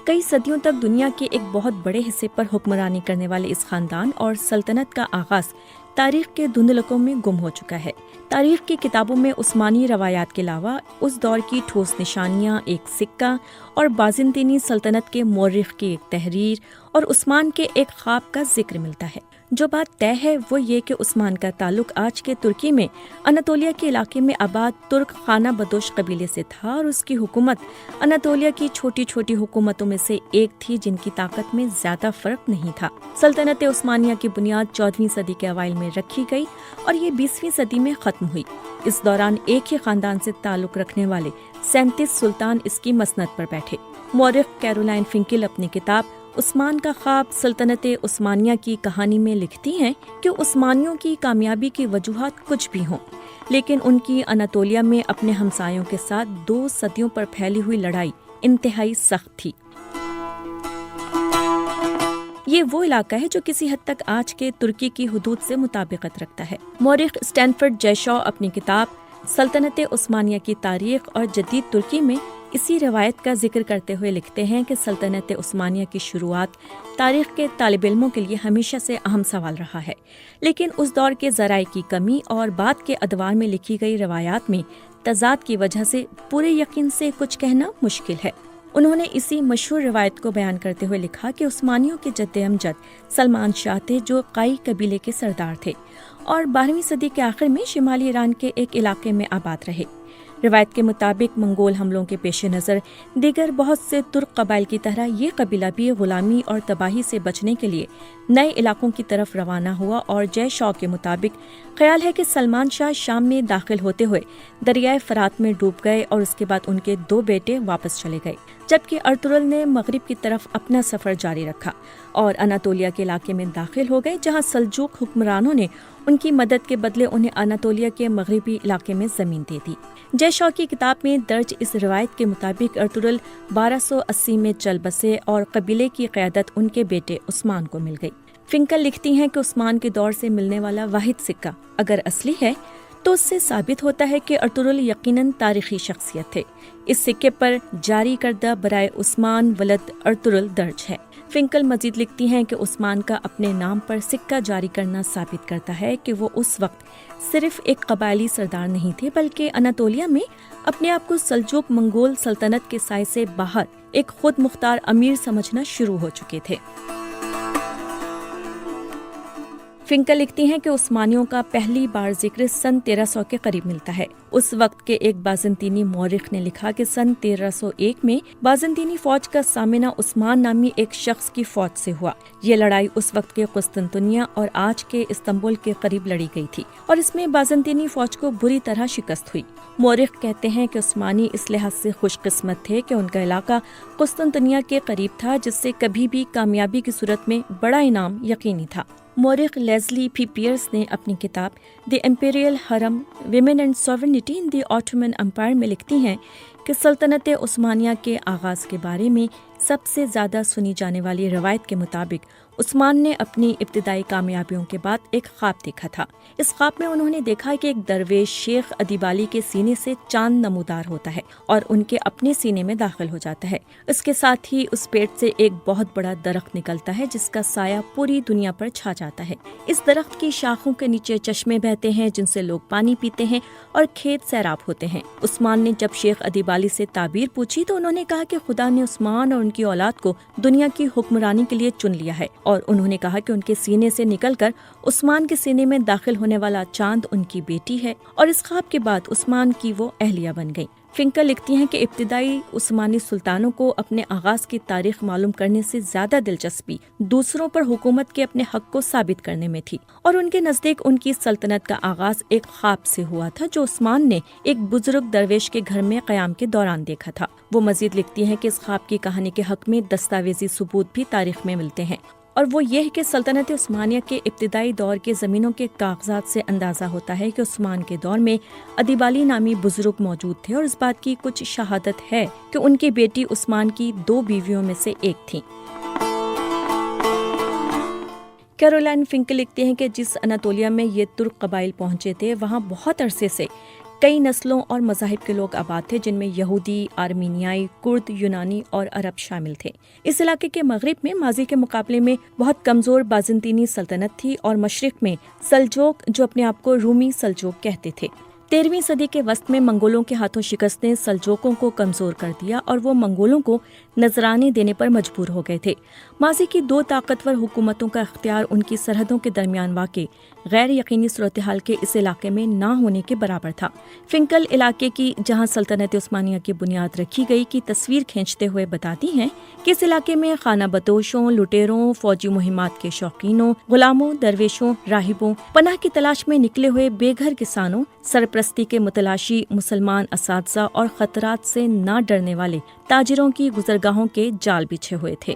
کئی صدیوں تک دنیا کے ایک بہت بڑے حصے پر حکمرانی کرنے والے اس خاندان اور سلطنت کا آغاز تاریخ کے دھندلکوں میں گم ہو چکا ہے۔ تاریخ کی کتابوں میں عثمانی روایات کے علاوہ اس دور کی ٹھوس نشانیاں، ایک سکہ اور بازنطینی سلطنت کے مورخ کی ایک تحریر اور عثمان کے ایک خواب کا ذکر ملتا ہے۔ جو بات طے ہے وہ یہ کہ عثمان کا تعلق آج کے ترکی میں اناطولیہ کے علاقے میں آباد ترک خانہ بدوش قبیلے سے تھا، اور اس کی حکومت اناطولیہ کی چھوٹی چھوٹی حکومتوں میں سے ایک تھی جن کی طاقت میں زیادہ فرق نہیں تھا۔ سلطنت عثمانیہ کی بنیاد 14ویں صدی کے اوائل میں رکھی گئی اور یہ 20ویں صدی میں ختم ہوئی۔ اس دوران ایک ہی خاندان سے تعلق رکھنے والے 37 سلطان اس کی مسند پر بیٹھے۔ مورخ کیرولائن فنکل اپنی کتاب عثمان کا خواب سلطنت عثمانیہ کی کہانی میں لکھتی ہیں کہ عثمانیوں کی کامیابی کی وجوہات کچھ بھی ہوں، لیکن ان کی اناطولیہ میں اپنے ہمسایوں کے ساتھ 2 صدیوں پر پھیلی ہوئی لڑائی انتہائی سخت تھی۔ یہ وہ علاقہ ہے جو کسی حد تک آج کے ترکی کی حدود سے مطابقت رکھتا ہے۔ مورخ اسٹینفرڈ جے شا اپنی کتاب سلطنت عثمانیہ کی تاریخ اور جدید ترکی میں اسی روایت کا ذکر کرتے ہوئے لکھتے ہیں کہ سلطنت عثمانیہ کی شروعات تاریخ کے طالب علموں کے لیے ہمیشہ سے اہم سوال رہا ہے، لیکن اس دور کے ذرائع کی کمی اور بعد کے ادوار میں لکھی گئی روایات میں تضاد کی وجہ سے پورے یقین سے کچھ کہنا مشکل ہے۔ انہوں نے اسی مشہور روایت کو بیان کرتے ہوئے لکھا کہ عثمانیوں کے جد امجد سلمان شاہ تھے جو قائی قبیلے کے سردار تھے اور 12ویں صدی کے آخر میں شمالی ایران کے ایک علاقے میں آباد رہے۔ روایت کے مطابق منگول حملوں کے پیش نظر دیگر بہت سے ترک قبائل کی طرح یہ قبیلہ بھی غلامی اور تباہی سے بچنے کے لیے نئے علاقوں کی طرف روانہ ہوا، اور جے شا کے مطابق خیال ہے کہ سلمان شاہ شام میں داخل ہوتے ہوئے دریائے فرات میں ڈوب گئے اور اس کے بعد ان کے 2 بیٹے واپس چلے گئے، جبکہ ارطغرل نے مغرب کی طرف اپنا سفر جاری رکھا اور اناطولیہ کے علاقے میں داخل ہو گئے، جہاں سلجوق حکمرانوں نے ان کی مدد کے بدلے انہیں اناطولیہ کے مغربی علاقے میں زمین دے دی۔ جے شا کی کتاب میں درج اس روایت کے مطابق ارطغرل 1280 میں چل بسے اور قبیلے کی قیادت ان کے بیٹے عثمان کو مل گئی۔ فنکل لکھتی ہیں کہ عثمان کے دور سے ملنے والا واحد سکہ اگر اصلی ہے تو اس سے ثابت ہوتا ہے کہ ارطغرل یقیناً تاریخی شخصیت تھے۔ اس سکے پر جاری کردہ برائے عثمان ولد ارطغرل درج ہے۔ فنکل مزید لکھتی ہیں کہ عثمان کا اپنے نام پر سکہ جاری کرنا ثابت کرتا ہے کہ وہ اس وقت صرف ایک قبائلی سردار نہیں تھے، بلکہ اناطولیہ میں اپنے آپ کو سلجوق منگول سلطنت کے سائے سے باہر ایک خود مختار امیر سمجھنا شروع ہو چکے تھے۔ فنکل لکھتی ہیں کہ عثمانیوں کا پہلی بار ذکر سن 1300 کے قریب ملتا ہے۔ اس وقت کے ایک بازنطینی مورخ نے لکھا کہ سن 1301 میں بازنطینی فوج کا سامنا عثمان نامی ایک شخص کی فوج سے ہوا۔ یہ لڑائی اس وقت کے قسطنطنیہ اور آج کے استنبول کے قریب لڑی گئی تھی، اور اس میں بازنطینی فوج کو بری طرح شکست ہوئی۔ مورخ کہتے ہیں کہ عثمانی اس لحاظ سے خوش قسمت تھے کہ ان کا علاقہ قسطنطنیہ کے قریب تھا، جس سے کبھی بھی کامیابی کی صورت میں بڑا انعام یقینی تھا۔ مورخ لیزلی پی پیئرس نے اپنی کتاب the imperial harem women and sovereignty in the Ottoman empire میں لکھتی ہیں کہ سلطنت عثمانیہ کے آغاز کے بارے میں سب سے زیادہ سنی جانے والی روایت کے مطابق عثمان نے اپنی ابتدائی کامیابیوں کے بعد ایک خواب دیکھا تھا۔ اس خواب میں انہوں نے دیکھا کہ ایک درویش شیخ ادیبالی کے سینے سے چاند نمودار ہوتا ہے اور ان کے اپنے سینے میں داخل ہو جاتا ہے۔ اس کے ساتھ ہی اس پیٹ سے ایک بہت بڑا درخت نکلتا ہے جس کا سایہ پوری دنیا پر چھا جاتا ہے۔ اس درخت کی شاخوں کے نیچے چشمے بہتے ہیں جن سے لوگ پانی پیتے ہیں اور کھیت سیراب ہوتے ہیں۔ عثمان نے جب شیخ ادیبالی سے تعبیر پوچھی تو انہوں نے کہا کہ خدا نے عثمان اور ان کی اولاد کو دنیا کی حکمرانی کے لیے چن لیا ہے، اور انہوں نے کہا کہ ان کے سینے سے نکل کر عثمان کے سینے میں داخل ہونے والا چاند ان کی بیٹی ہے، اور اس خواب کے بعد عثمان کی وہ اہلیہ بن گئی۔ فنکل لکھتی ہیں کہ ابتدائی عثمانی سلطانوں کو اپنے آغاز کی تاریخ معلوم کرنے سے زیادہ دلچسپی دوسروں پر حکومت کے اپنے حق کو ثابت کرنے میں تھی، اور ان کے نزدیک ان کی سلطنت کا آغاز ایک خواب سے ہوا تھا جو عثمان نے ایک بزرگ درویش کے گھر میں قیام کے دوران دیکھا تھا۔ وہ مزید لکھتی ہیں کہ اس خواب کی کہانی کے حق میں دستاویزی ثبوت بھی تاریخ میں ملتے ہیں، اور وہ یہ ہے کہ سلطنت عثمانیہ کے ابتدائی دور کے زمینوں کے کاغذات سے اندازہ ہوتا ہے کہ عثمان کے دور میں ادیبالی نامی بزرگ موجود تھے، اور اس بات کی کچھ شہادت ہے کہ ان کی بیٹی عثمان کی 2 بیویوں میں سے ایک تھیں۔ کیرولائن فنکل لکھتے ہیں کہ جس اناطولیہ میں یہ ترک قبائل پہنچے تھے وہاں بہت عرصے سے کئی نسلوں اور مذاہب کے لوگ آباد تھے، جن میں یہودی، آرمینیائی، کرد، یونانی اور عرب شامل تھے۔ اس علاقے کے مغرب میں ماضی کے مقابلے میں بہت کمزور بازنطینی سلطنت تھی اور مشرق میں سلجوق، جو اپنے آپ کو رومی سلجوق کہتے تھے۔ 13ویں صدی کے وسط میں منگولوں کے ہاتھوں شکست نے سلجوقوں کو کمزور کر دیا اور وہ منگولوں کو نذرانے دینے پر مجبور ہو گئے تھے۔ ماضی کی 2 طاقتور حکومتوں کا اختیار ان کی سرحدوں کے درمیان واقع غیر یقینی صورتحال کے اس علاقے میں نہ ہونے کے برابر تھا۔ فنکل علاقے کی، جہاں سلطنت عثمانیہ کی بنیاد رکھی گئی، کی تصویر کھینچتے ہوئے بتاتی ہیں کہ اس علاقے میں خانہ بدوشوں، لٹیروں، فوجی مہمات کے شوقینوں، غلاموں، درویشوں، راہبوں، پناہ کی تلاش میں نکلے ہوئے بے گھر کسانوں، سرپرستی کے متلاشی مسلمان اساتذہ اور خطرات سے نہ ڈرنے والے تاجروں کی گزرگاہوں کے جال بچھے ہوئے تھے۔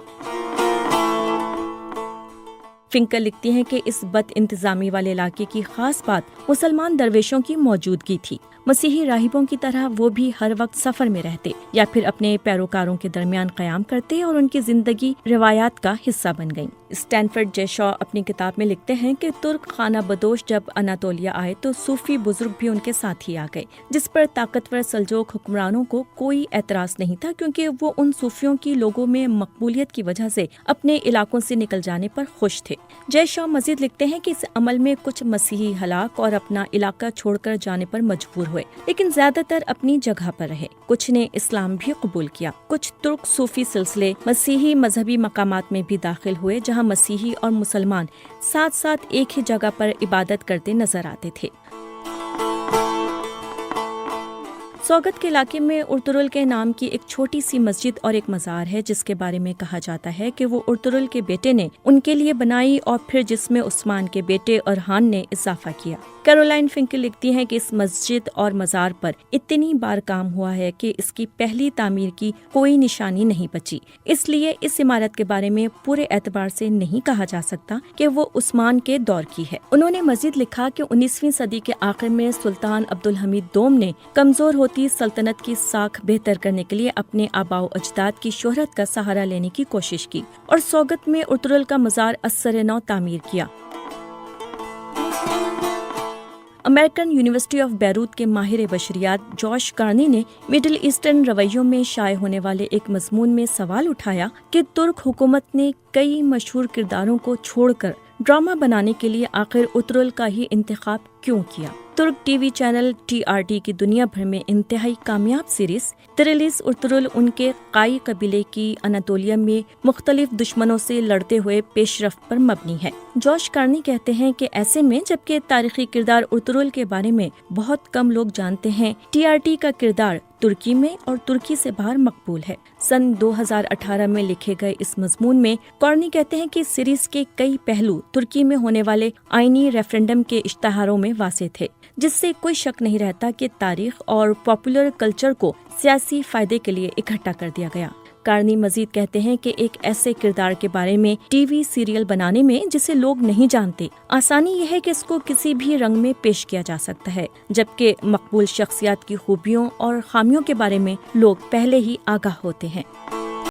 فنکل لکھتی ہیں کہ اس بد انتظامی والے علاقے کی خاص بات مسلمان درویشوں کی موجودگی تھی۔ مسیحی راہبوں کی طرح وہ بھی ہر وقت سفر میں رہتے یا پھر اپنے پیروکاروں کے درمیان قیام کرتے اور ان کی زندگی روایات کا حصہ بن گئیں۔ اسٹینفرڈ جے شا اپنی کتاب میں لکھتے ہیں کہ ترک خانہ بدوش جب اناطولیہ آئے تو صوفی بزرگ بھی ان کے ساتھ ہی آ گئے، جس پر طاقتور سلجوق حکمرانوں کو کوئی اعتراض نہیں تھا، کیونکہ وہ ان صوفیوں کی لوگوں میں مقبولیت کی وجہ سے اپنے علاقوں سے نکل جانے پر خوش تھے۔ جے شا مزید لکھتے ہیں کہ اس عمل میں کچھ مسیحی ہلاک اور اپنا علاقہ چھوڑ کر جانے پر مجبور ہوئے، لیکن زیادہ تر اپنی جگہ پر رہے۔ کچھ نے اسلام بھی قبول کیا۔ کچھ ترک صوفی سلسلے مسیحی مذہبی مقامات میں بھی داخل ہوئے، جہاں مسیحی اور مسلمان ساتھ ساتھ ایک ہی جگہ پر عبادت کرتے نظر آتے تھے۔ سوگت کے علاقے میں ارطغرل کے نام کی ایک چھوٹی سی مسجد اور ایک مزار ہے، جس کے بارے میں کہا جاتا ہے کہ وہ ارطغرل کے بیٹے نے ان کے لیے بنائی اور پھر جس میں عثمان کے بیٹے ارحان نے اضافہ کیا۔ کیرولائن فنکل لکھتی ہیں کہ اس مسجد اور مزار پر اتنی بار کام ہوا ہے کہ اس کی پہلی تعمیر کی کوئی نشانی نہیں بچی، اس لیے اس عمارت کے بارے میں پورے اعتبار سے نہیں کہا جا سکتا کہ وہ عثمان کے دور کی ہے۔ انہوں نے مزید لکھا کہ 19ویں صدی کے آخر میں سلطان عبدالحمید دوم نے کمزور ہوتی سلطنت کی ساکھ بہتر کرنے کے لیے اپنے آباء و اجداد کی شہرت کا سہارا لینے کی کوشش کی اور سوگت میں ارطغرل کا مزار اثر نو تعمیر کیا۔ امریکن یونیورسٹی آف بیروت کے ماہر بشریات جوش کارنی نے مڈل ایسٹرن رویوں میں شائع ہونے والے ایک مضمون میں سوال اٹھایا کہ ترک حکومت نے کئی مشہور کرداروں کو چھوڑ کر ڈرامہ بنانے کے لیے آخر ارطغرل کا ہی انتخاب کیوں کیا۔ ترک ٹی وی چینل TRT کی دنیا بھر میں انتہائی کامیاب سیریز تریلیس ارطغرل ان کے قائی قبیلے کی اناطولیہ میں مختلف دشمنوں سے لڑتے ہوئے پیش رفت پر مبنی ہے۔ جوش کارنی کہتے ہیں کہ ایسے میں جبکہ تاریخی کردار ارطغرل کے بارے میں بہت کم لوگ جانتے ہیں، TRT کا کردار ترکی میں اور ترکی سے باہر مقبول ہے۔ سن 2018 میں لکھے گئے اس مضمون میں کارنی کہتے ہیں کہ سیریز کے کئی پہلو ترکی میں ہونے والے آئینی ریفرنڈم کے اشتہاروں میں واضح تھے، جس سے کوئی شک نہیں رہتا کہ تاریخ اور پاپولر کلچر کو سیاسی فائدے کے لیے اکٹھا کر دیا گیا۔ کارنی مزید کہتے ہیں کہ ایک ایسے کردار کے بارے میں ٹی وی سیریل بنانے میں جسے لوگ نہیں جانتے، آسانی یہ ہے کہ اس کو کسی بھی رنگ میں پیش کیا جا سکتا ہے، جبکہ مقبول شخصیات کی خوبیوں اور خامیوں کے بارے میں لوگ پہلے ہی آگاہ ہوتے ہیں۔